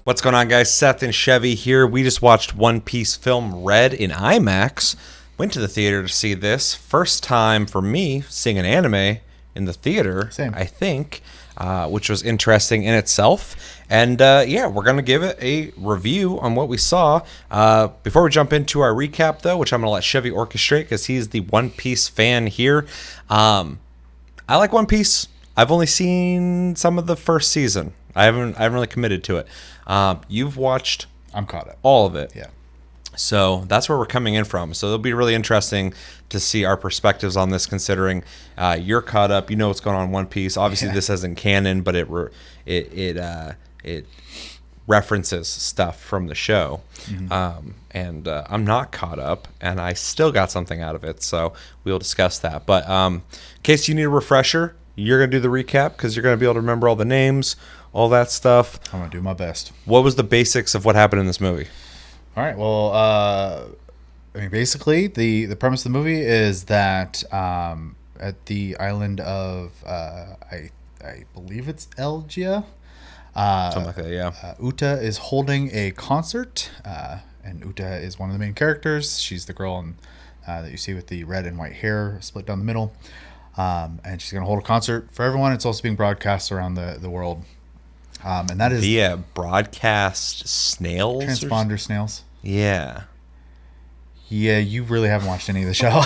What's going on, guys? Seth and Chevy here. We just watched One Piece film Red in IMAX. Went to the theater to see this. First time for me seeing an anime in the theater, Same. I think, which was interesting in itself. And yeah, we're going to give it a review on what we saw. Before we jump into our recap, though, which I'm going to let Chevy orchestrate because he's the One Piece fan here. I like One Piece. I've only seen some of the first season. I haven't really committed to it. You've watched I'm caught up. all of it. Yeah. So that's where we're coming in from. So it'll be really interesting to see our perspectives on this, considering you're caught up. You know what's going on in One Piece. Obviously, this isn't canon, but it references stuff from the show. And I'm not caught up, and I still got something out of it. So we'll discuss that. But in case you need a refresher, you're going to do the recap because you're going to be able to remember all the names, all that stuff. I'm going to do my best. What was the basics of what happened in this movie? All right. Well, basically, the premise of the movie is that at the island of, I believe it's Elgia, Something like that, yeah. Uta is holding a concert, and Uta is one of the main characters. She's the girl that you see with the red and white hair split down the middle. And she's going to hold a concert for everyone. It's also being broadcast around the world. And that is via broadcast snails? transponder snails. Yeah. Yeah, you really haven't watched any of the show.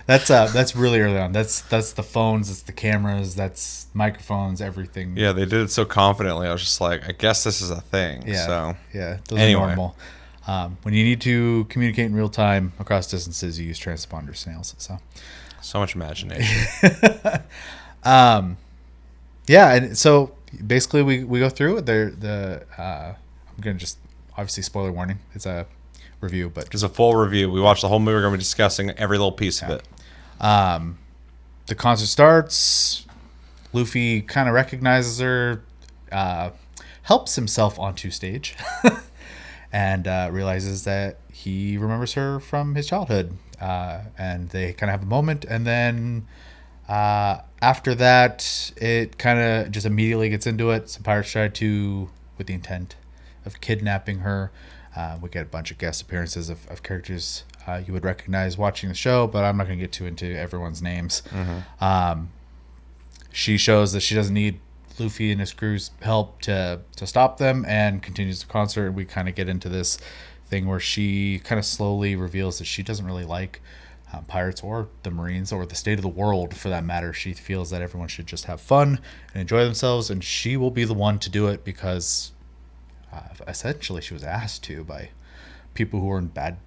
That's really early on. That's the phones, it's the cameras, that's microphones, everything. Yeah, they did it so confidently. I was just like, I guess this is a thing. Yeah. So Yeah. Those Anyway. are normal. When you need to communicate in real time across distances, you use transponder snails. so much imagination. Yeah, and so basically we go through it. I'm gonna just obviously spoiler warning. It's a review, but Just a full review. We watched the whole movie. We're going to be discussing every little piece of it. the concert starts. Luffy kind of recognizes her, helps himself onto stage, and realizes that he remembers her from his childhood. And they kind of have a moment, and then after that, it kind of just immediately gets into it. Some pirates try to, with the intent of kidnapping her. We get a bunch of guest appearances of characters you would recognize watching the show, but I'm not going to get too into everyone's names. She shows that she doesn't need Luffy and his crew's help to stop them, and continues the concert. We kind of get into this thing where she kind of slowly reveals that she doesn't really like pirates or the Marines or the state of the world for that matter. She feels that everyone should just have fun and enjoy themselves, and she will be the one to do it because essentially she was asked to by people who are in bad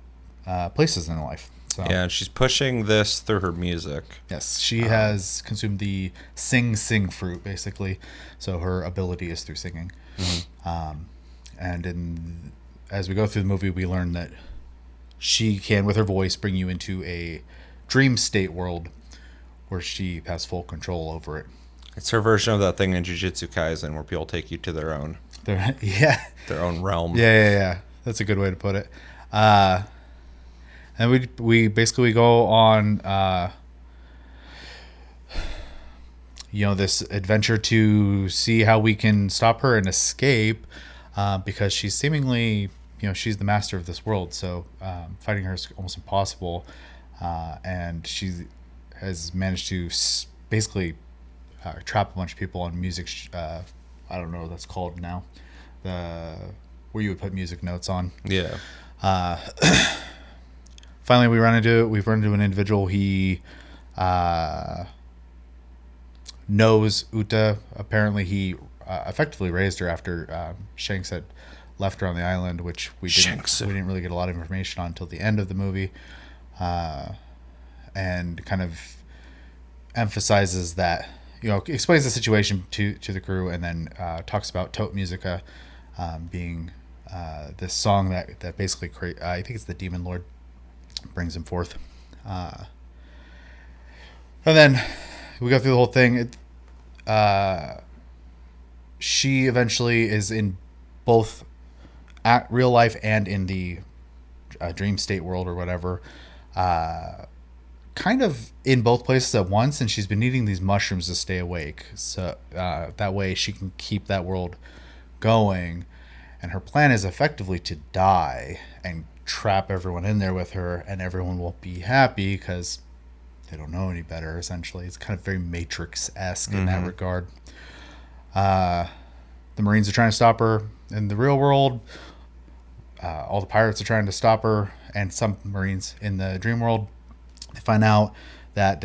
places in their life. So Yeah, and she's pushing this through her music. yes, she has consumed the sing fruit basically, so her ability is through singing. And as we go through the movie, we learn that she can, with her voice, bring you into a dream state world where she has full control over it. It's her version of that thing in Jujutsu Kaisen where people take you to their own Yeah. their own realm. Yeah. That's a good way to put it. And we basically go on, this adventure to see how we can stop her and escape, because she's seemingly, she's the master of this world. So fighting her is almost impossible. And she has managed to basically trap a bunch of people on music. I don't know what that's called now. Where you would put music notes on. Yeah. Finally, we've run into an individual. He knows Uta. Apparently, he effectively raised her after Shanks had left her on the island, which we didn't really get a lot of information on until the end of the movie, and kind of emphasizes that, explains the situation to the crew, and then talks about Tote Musica being this song that basically I think it's the Demon Lord brings him forth, and then we go through the whole thing. She eventually is in both at real life and in the dream state world or whatever, kind of in both places at once, and she's been eating these mushrooms to stay awake, so that way she can keep that world going. and her plan is effectively to die and trap everyone in there with her, and everyone will be happy because they don't know any better. Essentially, it's kind of very Matrix-esque in that regard. The Marines are trying to stop her in the real world. All the pirates are trying to stop her, and some Marines in the dream world. They find out that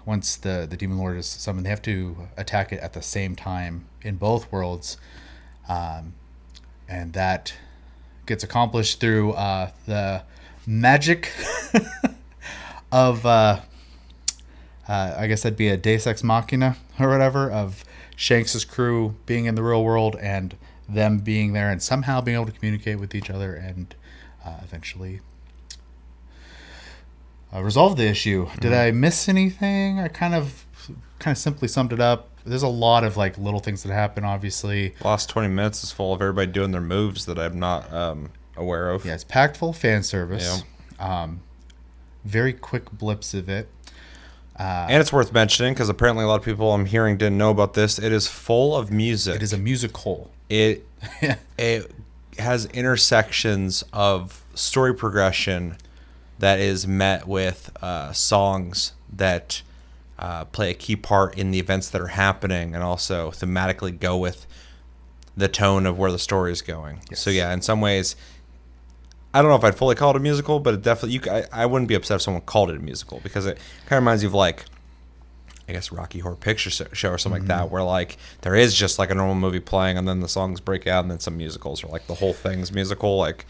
once the Demon Lord is summoned, they have to attack it at the same time in both worlds. And that gets accomplished through the magic of, I guess that'd be a Deus Ex Machina or whatever, of Shanks' crew being in the real world and them being there and somehow being able to communicate with each other and eventually resolve the issue. Did I miss anything? I kind of simply summed it up. There's a lot of like little things that happen, obviously. Last 20 minutes is full of everybody doing their moves that I'm not aware of. Yeah, it's packed full of fan service. Yeah. Very quick blips of it. And it's worth mentioning because apparently a lot of people I'm hearing didn't know about this. It is full of music. It is a musical. It has intersections of story progression that is met with songs that play a key part in the events that are happening and also thematically go with the tone of where the story is going. Yes. So yeah, in some ways, I don't know if I'd fully call it a musical, but it definitely I wouldn't be upset if someone called it a musical because it kind of reminds you of like, I guess, Rocky Horror Picture Show or something like that, where like there is just like a normal movie playing and then the songs break out and then some musicals or like the whole thing's musical, like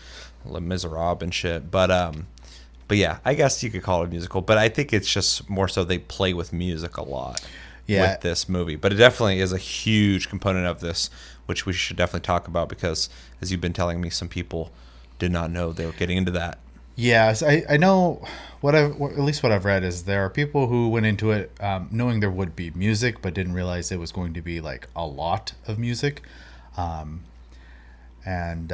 Les Miserables and shit. But yeah, I guess you could call it a musical, but I think it's just more so they play with music a lot with this movie. But it definitely is a huge component of this, which we should definitely talk about because, as you've been telling me, some people did not know they were getting into that. Yes, I know at least what I've read is there are people who went into it knowing there would be music, but didn't realize it was going to be like a lot of music. And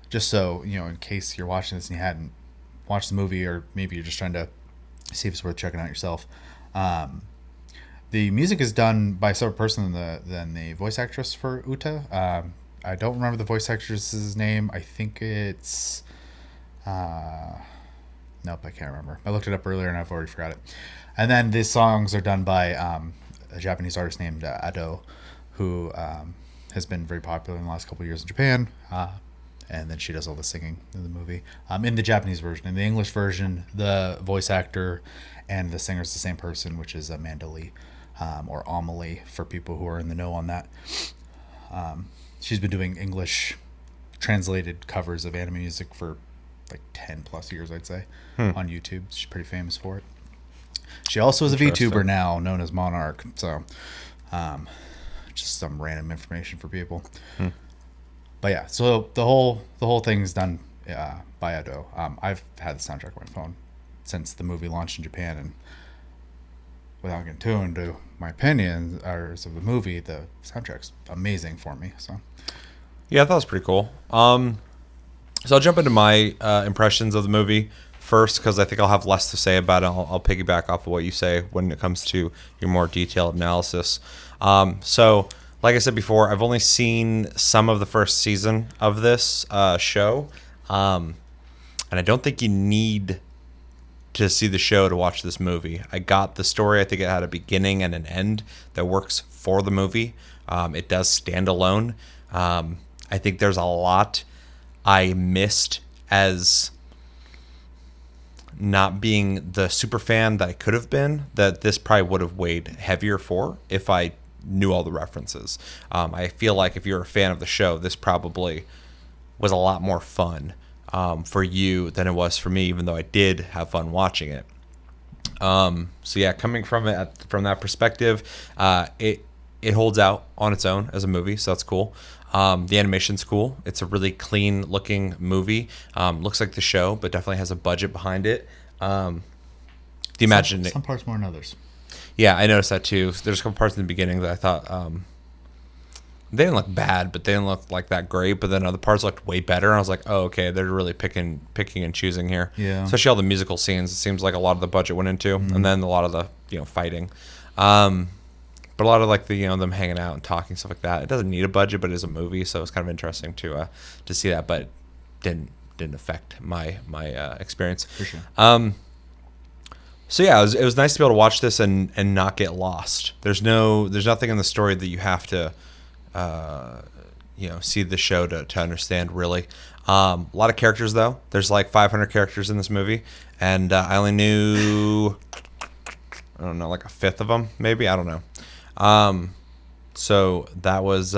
just so, in case you're watching this and you hadn't watched the movie, or maybe you're just trying to see if it's worth checking out yourself, the music is done by a separate person than the voice actress for Uta. I don't remember the voice actress's name. I think it's... nope, I can't remember. I looked it up earlier and I've already forgot it. And then the songs are done by a Japanese artist named Ado, who has been very popular in the last couple of years in Japan. And then she does all the singing in the movie. In the Japanese version. In the English version, the voice actor and the singer is the same person, which is Amanda Lee, or Amelie for people who are in the know on that. She's been doing English translated covers of anime music for like 10 plus years, I'd say, on YouTube. She's pretty famous for it. She also is a VTuber now, known as Monarch. So, just some random information for people. But yeah, so the whole thing's done by Ado. I've had the soundtrack on my phone since the movie launched in Japan, and without getting too into my opinions of the movie, the soundtrack's amazing for me. So yeah, I thought it was pretty cool. So I'll jump into my impressions of the movie first because I think I'll have less to say about it. I'll piggyback off of what you say when it comes to your more detailed analysis. So like I said before, I've only seen some of the first season of this show, and I don't think you need to see the show to watch this movie. I got the story. I think it had a beginning and an end that works for the movie. It does stand alone. I think there's a lot I missed as not being the super fan that I could have been, that this probably would have weighed heavier for if I knew all the references. I feel like if you're a fan of the show, this probably was a lot more fun for you than it was for me, even though I did have fun watching it. So yeah, coming from it from that perspective, it holds out on its own as a movie, so that's cool. The animation's cool. It's a really clean looking movie. Looks like the show, but definitely has a budget behind it. Some parts more than others. Yeah, I noticed that too. There's a couple parts in the beginning that I thought they didn't look bad, but they didn't look like that great. But then other parts looked way better. And I was like, oh, okay, they're really picking and choosing here. Yeah. Especially all the musical scenes. It seems like a lot of the budget went into, and then a lot of the fighting. But a lot of like the them hanging out and talking, stuff like that. It doesn't need a budget, but it is a movie, so it's kind of interesting to see that. But didn't affect my experience. For sure. So yeah, it was nice to be able to watch this and not get lost. There's nothing in the story that you have to see the show to understand really. A lot of characters though. There's like 500 characters in this movie, and I only knew, I don't know, like a fifth of them maybe. I don't know. So that was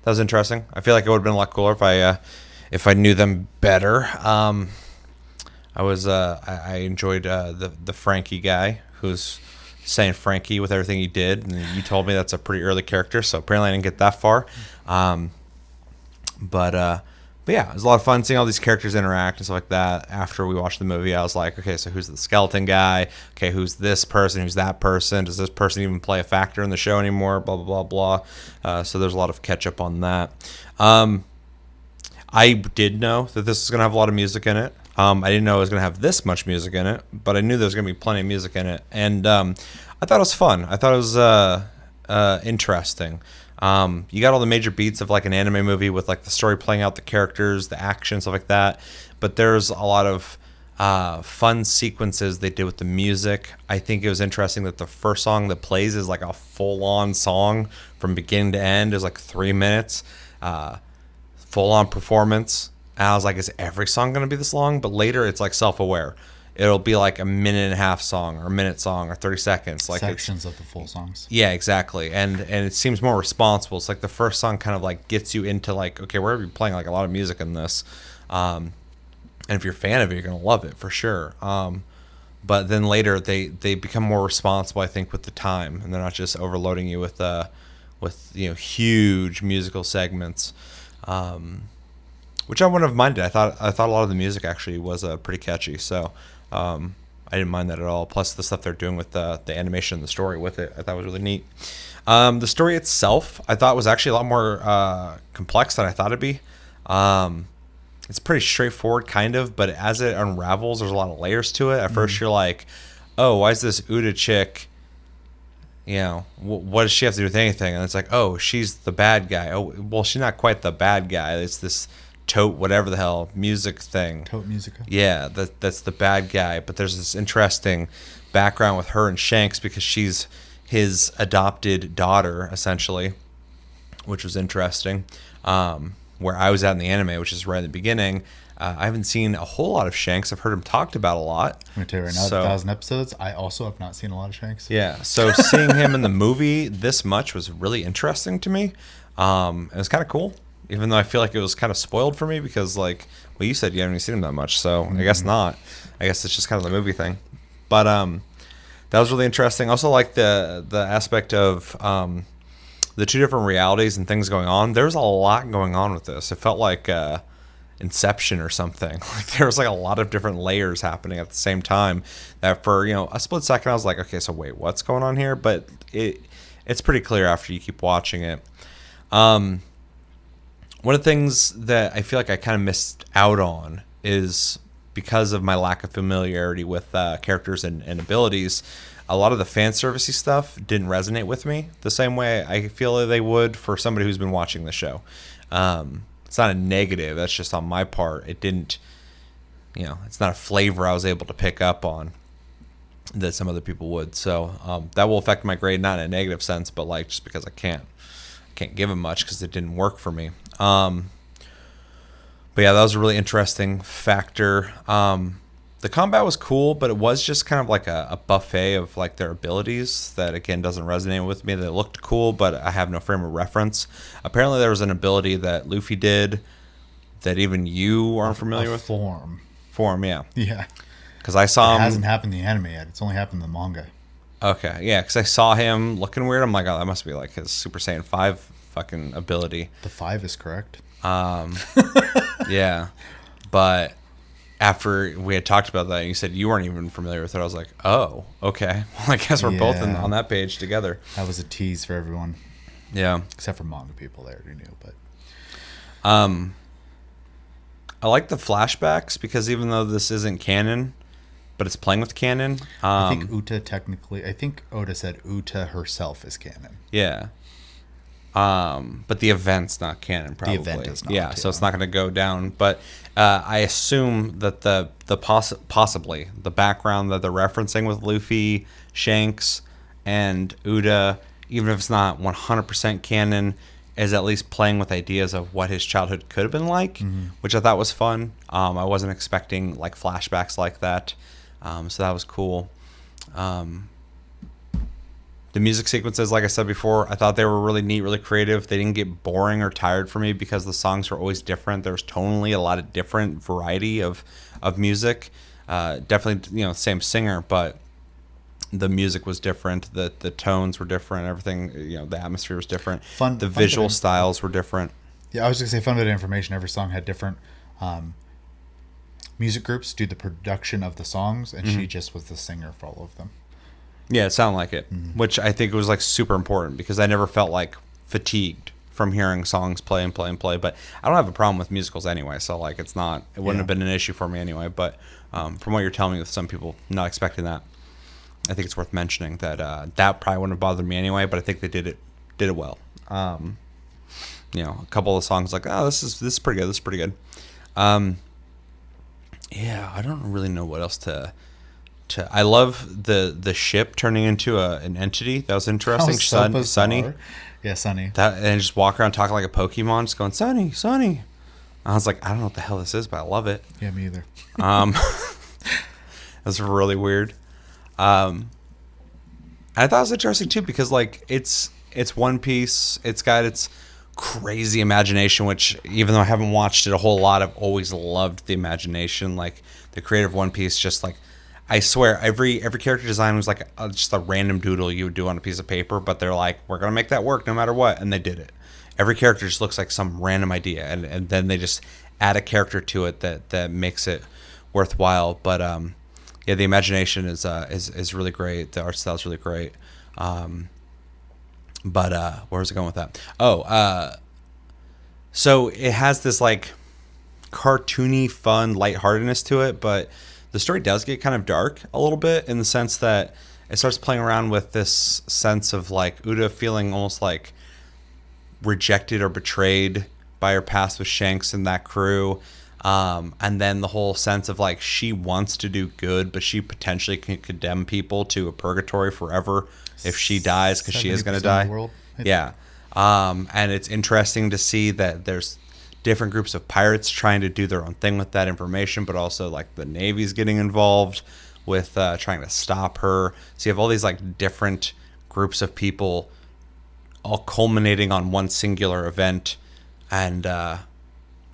interesting. I feel like it would have been a lot cooler if I knew them better. I enjoyed the Frankie guy who's saying Frankie with everything he did, and you told me that's a pretty early character, so apparently I didn't get that far. But yeah, it was a lot of fun seeing all these characters interact and stuff like that. After we watched the movie, I was like, okay, so who's the skeleton guy? Okay, who's this person? Who's that person? Does this person even play a factor in the show anymore? Blah blah blah blah. So there's a lot of catch up on that. I did know that this was gonna have a lot of music in it. I didn't know it was going to have this much music in it, but I knew there was going to be plenty of music in it. And I thought it was fun. I thought it was interesting. You got all the major beats of like an anime movie with like the story playing out, the characters, the action, stuff like that. But there's a lot of fun sequences they did with the music. I think it was interesting that the first song that plays is like a full-on song from beginning to end. Is like 3 minutes. Full-on performance. And I was like, is every song going to be this long? But later it's like self-aware. It'll be like a minute and a half song or a minute song or 30 seconds. Like sections of the full songs. Yeah, exactly. And it seems more responsible. It's like the first song kind of like gets you into like, okay, we're going to be playing like a lot of music in this. And if you're a fan of it, you're going to love it for sure. But then later they become more responsible, I think, with the time. And they're not just overloading you with huge musical segments. Which I wouldn't have minded. I thought a lot of the music actually was pretty catchy, so I didn't mind that at all. Plus the stuff they're doing with the animation and the story with it, I thought was really neat. The story itself, I thought was actually a lot more complex than I thought it'd be. It's pretty straightforward, kind of, but as it unravels, there's a lot of layers to it. At first, you're like, "Oh, why is this Uda chick? What does she have to do with anything?" And it's like, "Oh, she's the bad guy. Oh, well, she's not quite the bad guy. It's this." Tote whatever the hell music thing. Tote Musica. Yeah, that's the bad guy. But there's this interesting background with her and Shanks because she's his adopted daughter essentially, which was interesting. Where I was at in the anime, which is right in the beginning, I haven't seen a whole lot of Shanks. I've heard him talked about a lot. I'm gonna tell you right now, 1,000 episodes. I also have not seen a lot of Shanks. Yeah, so seeing him in the movie this much was really interesting to me. It was kind of cool. Even though I feel like it was kind of spoiled for me because, like, well, you said you haven't seen him that much, so I guess not. I guess it's just kind of the movie thing. But that was really interesting. I also like the aspect of the two different realities and things going on. There was a lot going on with this. It felt like Inception or something. Like there was like a lot of different layers happening at the same time. That for a split second I was like, okay, so wait, what's going on here? But it's pretty clear after you keep watching it. One of the things that I feel like I kind of missed out on is because of my lack of familiarity with characters and abilities, a lot of the fan servicey stuff didn't resonate with me the same way I feel that they would for somebody who's been watching the show. It's not a negative. That's just on my part. It didn't, it's not a flavor I was able to pick up on that some other people would. So that will affect my grade, not in a negative sense, but like just because I can't give it much because it didn't work for me. But yeah, that was a really interesting factor. The combat was cool, but it was just kind of like a buffet of like their abilities that again doesn't resonate with me. That looked cool, but I have no frame of reference. Apparently there was an ability that Luffy did that even you aren't familiar with. Form, yeah. Yeah. Because I saw him. It hasn't happened in the anime yet. It's only happened in the manga. Okay, yeah, because I saw him looking weird. I'm like, oh, that must be like his Super Saiyan 5 fucking ability. The 5 is correct. Yeah, but after we had talked about that, you said you weren't even familiar with it. I was like, oh, okay. Well, I guess we're both on that page together. That was a tease for everyone. Yeah, except for manga people, they already knew. But I like the flashbacks because even though this isn't canon, but it's playing with canon. I think I think Oda said Uta herself is canon. Yeah. But the event's not canon, probably. The event is not, Yeah, so yeah. it's not going to go down. But I assume that the possibly the background that they're referencing with Luffy, Shanks, and Uda, even if it's not 100% canon, is at least playing with ideas of what his childhood could have been like, which I thought was fun. I wasn't expecting like flashbacks like that, so that was cool. The music sequences, like I said before, I thought they were really neat, really creative. They didn't get boring or tired for me because the songs were always different. There was tonally a lot of different variety of music. Definitely, same singer, but the music was different. The tones were different. Everything, the atmosphere was different. The visual styles were different. Yeah, I was going to say, fun bit of information. Every song had different music groups do the production of the songs, and she just was the singer for all of them. Yeah, it sounded like it, which I think was like super important because I never felt like fatigued from hearing songs play and play and play. But I don't have a problem with musicals anyway, so like it wouldn't have been an issue for me anyway. But from what you're telling me, with some people not expecting that, I think it's worth mentioning that that probably wouldn't have bothered me anyway. But I think they did it well. A couple of songs like, oh, this is pretty good. This is pretty good. Yeah, I don't really know what else to. I love the ship turning into an entity. That was interesting. Sunny. Yeah, Sunny. And just walk around talking like a Pokemon, just going, Sunny, Sunny. I was like, I don't know what the hell this is, but I love it. Yeah, me either. That's really weird. I thought it was interesting too because like it's One Piece. It's got its crazy imagination, which even though I haven't watched it a whole lot, I've always loved the imagination. Like the creator of One Piece, just like. I swear, every character design was like just a random doodle you would do on a piece of paper, but they're like, we're going to make that work no matter what, and they did it. Every character just looks like some random idea, and then they just add a character to it that makes it worthwhile. But yeah, the imagination is really great. The art style is really great. But where was I going with that? So it has this like cartoony, fun, lightheartedness to it, but the story does get kind of dark a little bit in the sense that it starts playing around with this sense of like Uda feeling almost like rejected or betrayed by her past with Shanks and that crew. And then the whole sense of like she wants to do good, but she potentially can condemn people to a purgatory forever if she dies because she is going to die. Yeah. And it's interesting to see that there's different groups of pirates trying to do their own thing with that information, but also like the Navy's getting involved with trying to stop her. So you have all these like different groups of people all culminating on one singular event. And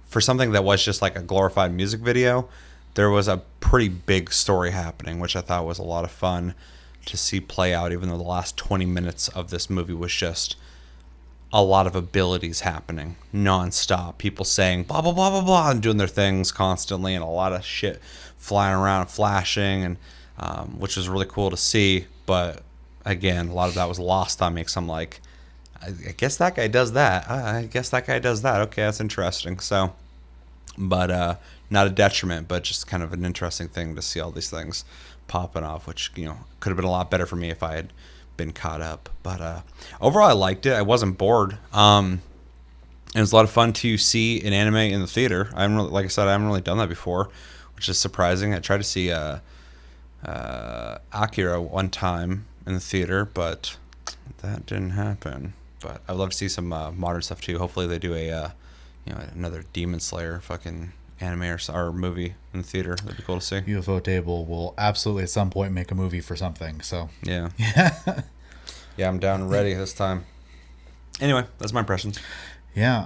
for something that was just like a glorified music video, there was a pretty big story happening, which I thought was a lot of fun to see play out, even though the last 20 minutes of this movie was just a lot of abilities happening nonstop. People saying blah, blah, blah, blah, blah, and doing their things constantly, and a lot of shit flying around, flashing, and which was really cool to see. But again, a lot of that was lost on me because I'm like, I guess that guy does that. I guess that guy does that. Okay, that's interesting. So, but not a detriment, but just kind of an interesting thing to see all these things popping off, which, could have been a lot better for me if I had been caught up. But overall, I liked it. I wasn't bored. It was a lot of fun to see an anime in the theater. Like I said, I haven't really done that before, which is surprising. I tried to see Akira one time in the theater, but that didn't happen. But I'd love to see some modern stuff too. Hopefully they do another Demon Slayer fucking anime or movie in the theater. That'd be cool to see. UFO Table will absolutely at some point make a movie for something. So yeah, yeah, I'm down and ready this time. Anyway, that's my impressions. Yeah,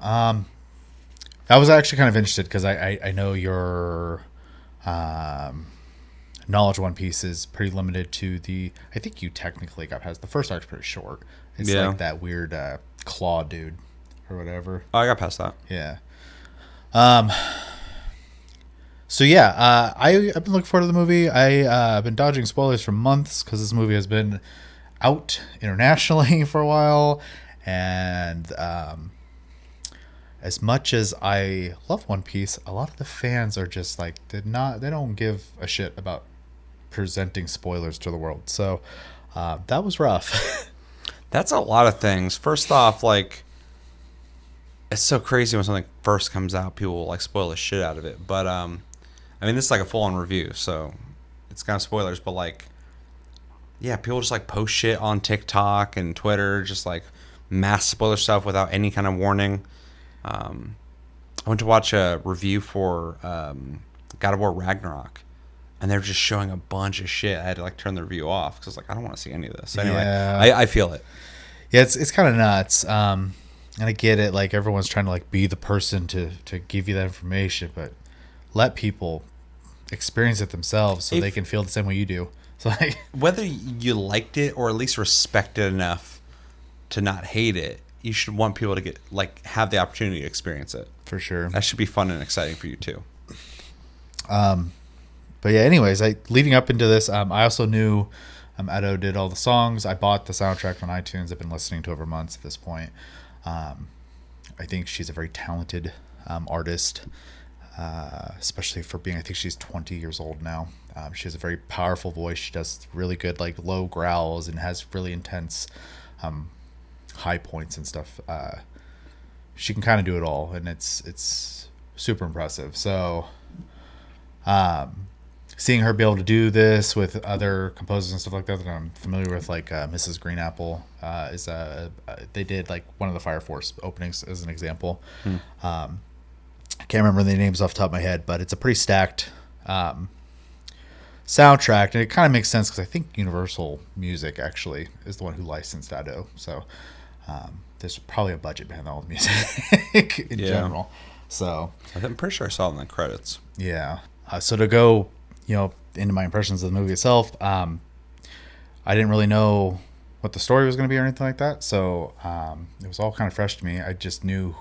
I was actually kind of interested because I know your knowledge of One Piece is pretty limited to I think you technically got past the first arc's pretty short. It's like that weird claw dude or whatever. Oh, I got past that. Yeah. So yeah, I've been looking forward to the movie. I've been dodging spoilers for months because this movie has been out internationally for a while, and as much as I love One Piece, a lot of the fans are just like they don't give a shit about presenting spoilers to the world. So that was rough. That's a lot of things. First off, like, it's so crazy when something first comes out, people will like spoil the shit out of it. But I mean, this is like a full-on review, so it's kind of spoilers. But like, yeah, people just like post shit on TikTok and Twitter, just like mass spoiler stuff without any kind of warning. I went to watch a review for God of War Ragnarok, and they're just showing a bunch of shit. I had to like turn the review off because I was like, I don't want to see any of this. Anyway, Yeah. I feel it. Yeah, it's kind of nuts. And I get it. Like, everyone's trying to like be the person to give you that information, but let people experience it themselves so If- they can feel the same way you do. So like, Whether you liked it or at least respect it enough to not hate it, you should want people to get like have the opportunity to experience it. for sure. That should be fun and exciting for you too. But yeah, anyways, leading up into this, I also knew Edo did all the songs. I bought the soundtrack on iTunes. I've been listening to it over months at this point. I think she's a very talented artist, especially for being, I think she's 20 years old now. She has a very powerful voice. She does really good, like, low growls and has really intense high points and stuff. She can kind of do it all, and it's super impressive. So seeing her be able to do this with other composers and stuff like that I'm familiar with, like Mrs. Green Apple, they did like one of the Fire Force openings as an example. I can't remember the names off the top of my head, but it's a pretty stacked soundtrack, and it kind of makes sense because I think Universal Music actually is the one who licensed Edo. So there's probably a budget behind all the music in general. So I'm pretty sure I saw it in the credits. yeah. So to go, into my impressions of the movie itself, I didn't really know what the story was going to be or anything like that. So it was all kind of fresh to me. I just knew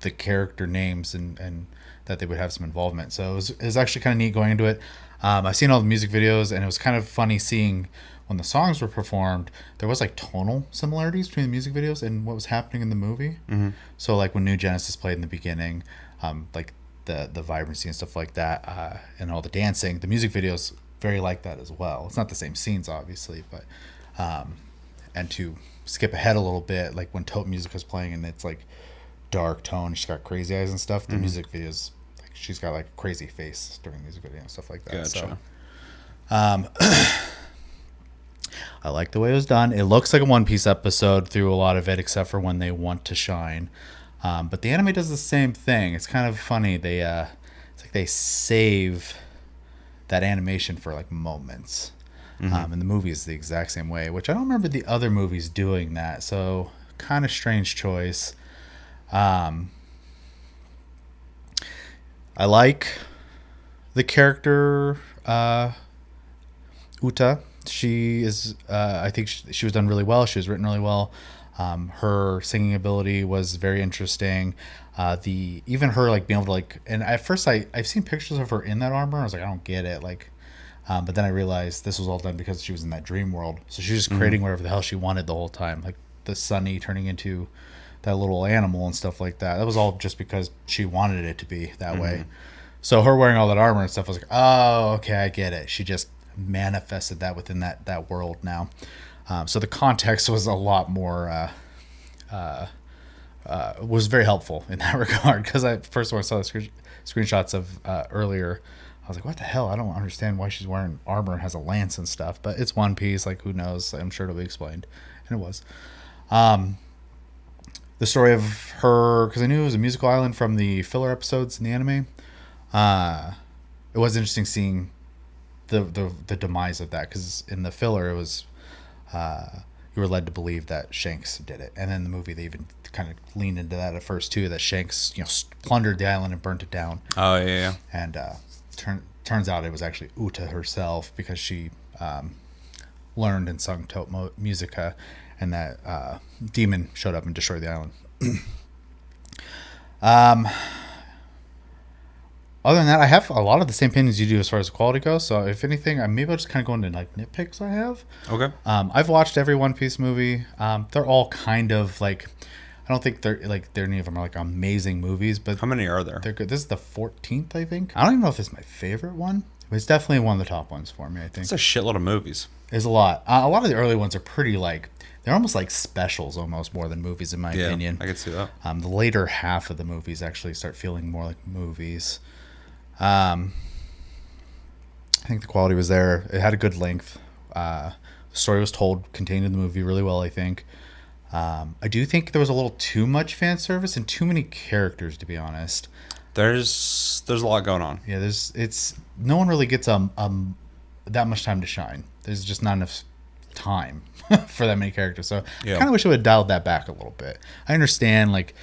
the character names and that they would have some involvement. So it was actually kind of neat going into it. I've seen all the music videos, and it was kind of funny seeing when the songs were performed, there was like tonal similarities between the music videos and what was happening in the movie. Mm-hmm. So like when New Genesis played in the beginning, like the vibrancy and stuff like that, and all the dancing, the music videos very like that as well. It's not the same scenes, obviously, but and to skip ahead a little bit, like when Taupe music was playing and it's like dark tone, she's got crazy eyes and stuff. The music videos, like she's got like a crazy face during the music video and stuff like that. Gotcha. So, I like the way it was done. It looks like a One Piece episode through a lot of it, except for when they want to shine. But the anime does the same thing. It's kind of funny. It's like they save that animation for like moments. And the movie is the exact same way, which I don't remember the other movies doing that. So kind of strange choice. I like the character Uta. She is, I think she was done really well. She was written really well. Her singing ability was very interesting. Even her like being able to like, and at first I've seen pictures of her in that armor. I was like, I don't get it. Like, but then I realized this was all done because she was in that dream world. So she was just creating whatever the hell she wanted the whole time. Like the Sunny turning into that little animal and stuff like that. That was all just because she wanted it to be that way. So her wearing all that armor and stuff, I was like, oh, okay, I get it. She just manifested that within that world now. So the context was a lot more was very helpful in that regard, because first when I saw the screenshots of earlier, I was like, what the hell? I don't understand why she's wearing armor and has a lance and stuff, but it's One Piece, like who knows? I'm sure it'll be explained, and it was. The story of her, because I knew it was a musical island from the filler episodes in the anime. It was interesting seeing the demise of that, because in the filler it was you were led to believe that Shanks did it, and then in the movie they even kind of leaned into that at first too, that Shanks plundered the island and burnt it down. Oh yeah. And turns out it was actually Uta herself, because she learned and sung Taupe Musica, and that demon showed up and destroyed the island. Other than that, I have a lot of the same opinions you do as far as the quality goes. So if anything, maybe I'll just kind of go into like nitpicks I have. Okay. I've watched every One Piece movie. They're all kind of like, I don't think they're any of them are like amazing movies, but How many are there? they're good. This is the 14th, I think. I don't even know if it's my favorite one. It's definitely one of the top ones for me, I think. It's a shitload of movies. There's a lot. A lot of the early ones are pretty like they're almost like specials, almost more than movies, in my opinion. I could see that. The later half of the movies actually start feeling more like movies. I think the quality was there. It had a good length. The story was told, contained in the movie really well, I think. I do think there was a little too much fan service and too many characters, to be honest. There's a lot going on. Yeah, it's no one really gets that much time to shine. There's just not enough time for that many characters. So Yeah. I kind of wish I would have dialed that back a little bit. I understand like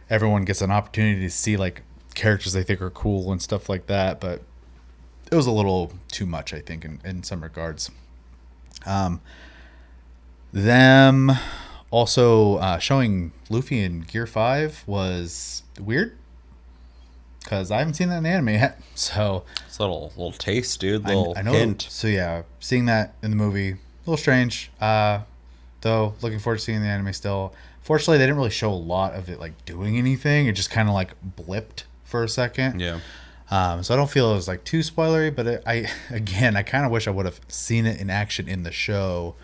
everyone gets an opportunity to see like characters they think are cool and stuff like that, but it was a little too much, I think, in some regards. Them also showing Luffy in Gear 5 was weird because I haven't seen that in the anime yet. So It's a little taste, dude. Little I know. hint. So yeah, seeing that in the movie, a little strange. Though looking forward to seeing the anime still. Fortunately, they didn't really show a lot of it like doing anything. It just kind of like blipped for a second. Yeah. So I don't feel it was like too spoilery, but I kind of wish I would have seen it in action in the show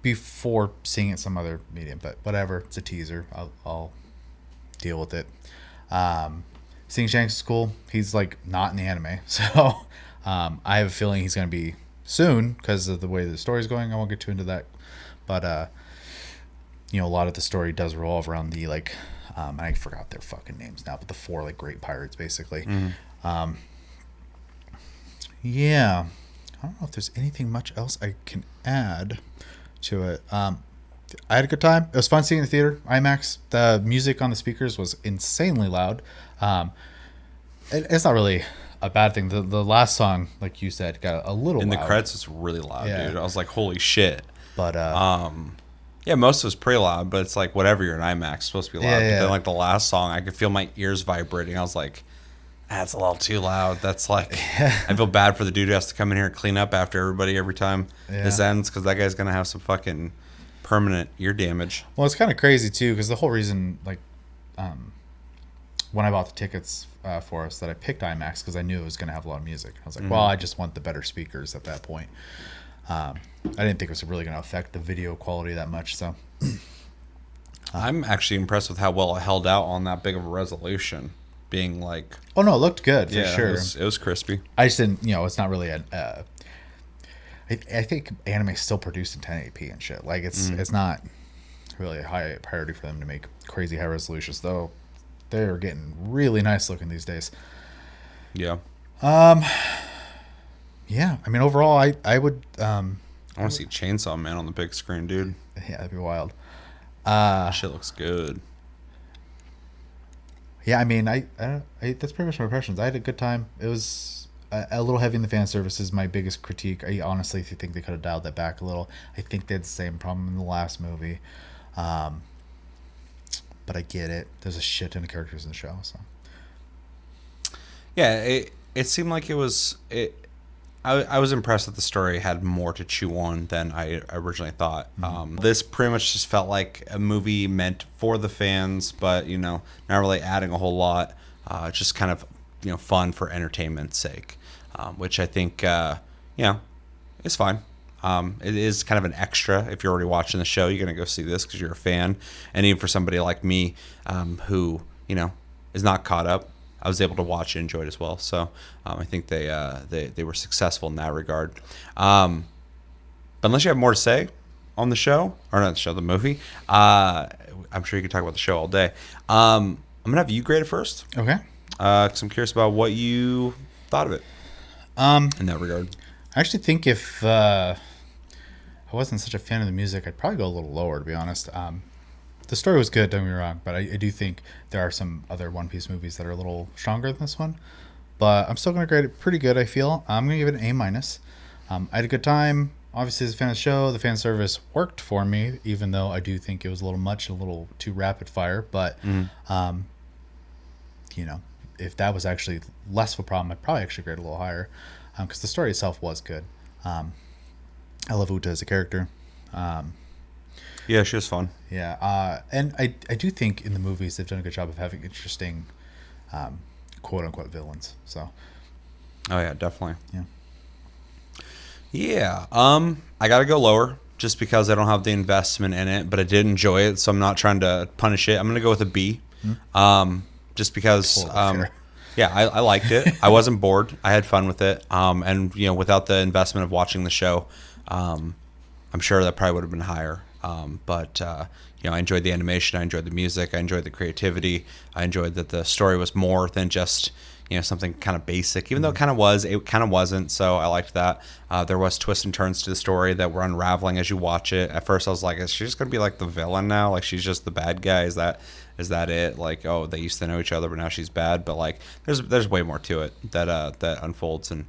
before seeing it some other medium. But whatever, it's a teaser. I'll deal with it. Seeing Shanks is cool. He's like not in the anime, so I have a feeling he's gonna be soon because of the way the story's going. I won't get too into that, but a lot of the story does revolve around the like. I forgot their fucking names now, but the 4 like great pirates basically. Mm-hmm. Yeah, I don't know if there's anything much else I can add to it. I had a good time. It was fun seeing it in the theater, IMAX. The music on the speakers was insanely loud. It's not really a bad thing. The last song, like you said, got a little In the loud. credits, it's really loud, Yeah. dude. I was like, holy shit. But Yeah, most of it was pretty loud, but it's like whatever, you're in IMAX, it's supposed to be loud. Yeah, But yeah. then like the last song, I could feel my ears vibrating. I was like, that's a little too loud. That's like, I feel bad for the dude who has to come in here and clean up after everybody every time this Yeah. ends, because that guy's gonna have some fucking permanent ear damage. well, it's kind of crazy too because the whole reason, like, when I bought the tickets for us, that I picked IMAX because I knew it was going to have a lot of music. I was like, well, I just want the better speakers at that point. I didn't think it was really going to affect the video quality that much. So I'm actually impressed with how well it held out on that big of a resolution, being like, oh no, it looked good for yeah, sure. it was crispy. I just didn't, it's not really I think anime is still produced in 1080p and shit. Like it's not really a high priority for them to make crazy high resolutions, though. They're getting really nice looking these days. Yeah, Yeah, I mean overall, I would I want to see Chainsaw Man on the big screen, dude. yeah, that'd be wild. That shit looks good. Yeah, I mean, I that's pretty much my impressions. I had a good time. It was a little heavy in the fan service is my biggest critique. I honestly think they could have dialed that back a little. I think they had the same problem in the last movie. But I get it. There's a shit ton of characters in the show, so. Yeah, it seemed like it was it. I was impressed that the story had more to chew on than I originally thought. This pretty much just felt like a movie meant for the fans, but not really adding a whole lot. Just kind of fun for entertainment's sake, which I think is fine. It is kind of an extra. If you're already watching the show, you're gonna go see this because you're a fan, and even for somebody like me, who is not caught up, I was able to watch and enjoy it as well. So I think they were successful in that regard. But unless you have more to say on the show, or not the show, the movie, I'm sure you could talk about the show all day. I'm gonna have you grade it first, Okay. because I'm curious about what you thought of it in that regard. I actually think if I wasn't such a fan of the music, I'd probably go a little lower, to be honest. The story was good, don't get me wrong, but I do think there are some other One Piece movies that are a little stronger than this one. But I'm still going to grade it pretty good, I feel. I'm going to give it an A minus. I had a good time. Obviously, as a fan of the show, the fan service worked for me, even though I do think it was a little much, a little too rapid fire. But, if that was actually less of a problem, I'd probably actually grade it a little higher. Because the story itself was good. I love Uta as a character. Yeah, she was fun. Yeah, and I do think in the movies they've done a good job of having interesting, quote unquote villains. So Oh yeah, definitely. Yeah. Yeah. I gotta go lower just because I don't have the investment in it, but I did enjoy it, so I'm not trying to punish it. I'm gonna go with a B. Just because Totally fair. yeah, I liked it. I wasn't bored. I had fun with it. And without the investment of watching the show, I'm sure that probably would have been higher. But I enjoyed the animation. I enjoyed the music. I enjoyed the creativity. I enjoyed that the story was more than just something kind of basic. Even though it kind of was, it kind of wasn't. So I liked that. There was twists and turns to the story that were unraveling as you watch it. At first, I was like, is she just gonna be like the villain now? Like she's just the bad guy? Is that it? Like, oh, they used to know each other, but now she's bad. But like, there's way more to it that unfolds, and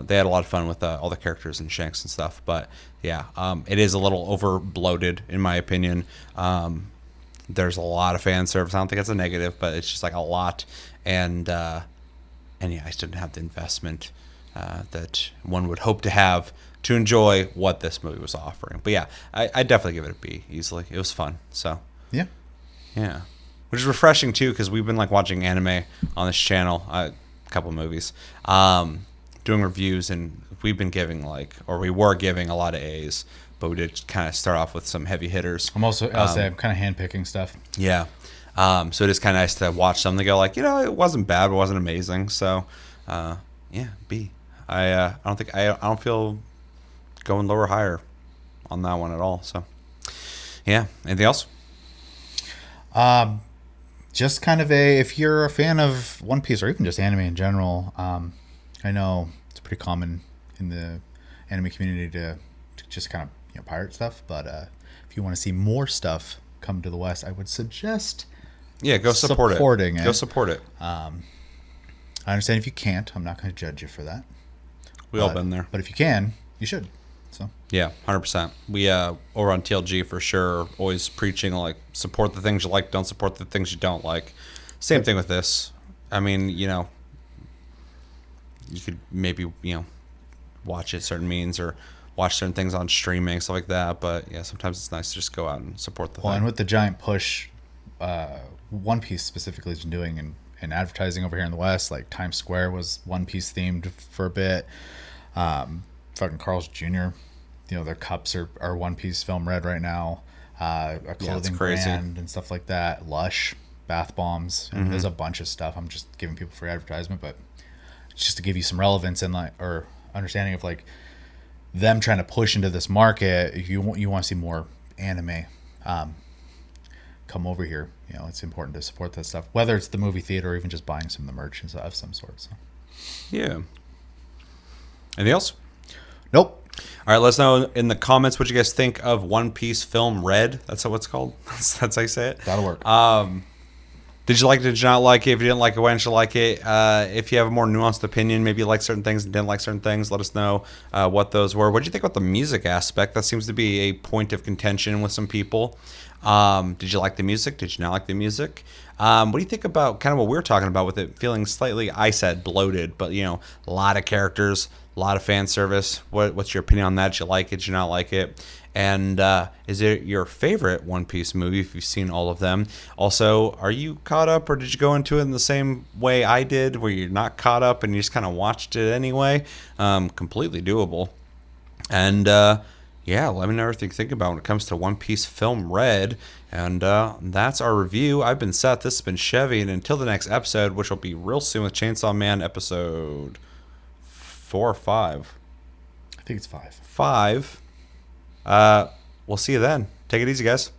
they had a lot of fun with all the characters and Shanks and stuff. But yeah, it is a little over bloated in my opinion. There's a lot of fan service. I don't think it's a negative, but it's just like a lot, and yeah, I just didn't have the investment that one would hope to have to enjoy what this movie was offering. But yeah, I definitely give it a B easily. It was fun. So Yeah. yeah, which is refreshing too because we've been like watching anime on this channel, a couple of movies, doing reviews, and we've been giving we were giving a lot of A's, but we did kind of start off with some heavy hitters. I'll say I'm kind of handpicking stuff. Yeah. So it is kind of nice to watch something and go like, it wasn't bad, but it wasn't amazing. So, yeah, B. I don't feel going lower or higher on that one at all. So, yeah. Anything else? Just kind of if you're a fan of One Piece or even just anime in general, I know it's pretty common in the anime community to just kind of pirate stuff. But if you want to see more stuff come to the West, I would suggest Yeah, go support supporting it. Go support it. I understand if you can't. I'm not going to judge you for that. We all been there. But if you can, you should. So Yeah, 100%. We over on TLG for sure, always preaching like support the things you like, don't support the things you don't like. Same thing with this. I mean, you could maybe watch it certain means or watch certain things on streaming, stuff like that. But yeah, sometimes it's nice to just go out and support the well, thing. and with the giant push, One Piece specifically has been doing in advertising over here in the West, like Times Square was One Piece themed for a bit. Fucking Carl's Jr. Their cups are One Piece film red right now. A clothing brand and stuff like that. Lush bath bombs. And there's a bunch of stuff. I'm just giving people free advertisement, but just to give you some relevance and or understanding of like them trying to push into this market. If you want to see more anime, come over here. It's important to support that stuff, whether it's the movie theater or even just buying some of the merch of some sort. So. Yeah. Anything else? Nope. All right, let us know in the comments what you guys think of One Piece Film Red. That's what it's called. That's how you say it. That'll work. Did you like it? Did you not like it? If you didn't like it, why didn't you like it? If you have a more nuanced opinion, maybe you like certain things and didn't like certain things, let us know what those were. What did you think about the music aspect? That seems to be a point of contention with some people. Did you like the music? Did you not like the music? What do you think about kind of what we were talking about with it feeling slightly, I said, bloated, but, a lot of characters, a lot of fan service. What's your opinion on that? Did you like it? Did you not like it? And is it your favorite One Piece movie if you've seen all of them? Also, are you caught up or did you go into it in the same way I did where you're not caught up and you just kind of watched it anyway? Completely doable. And yeah, let me know what you think about when it comes to One Piece Film Red. And that's our review. I've been Seth. This has been Chevy. And until the next episode, which will be real soon with Chainsaw Man episode 4 or 5. I think it's 5. 5. We'll see you then. Take it easy, guys.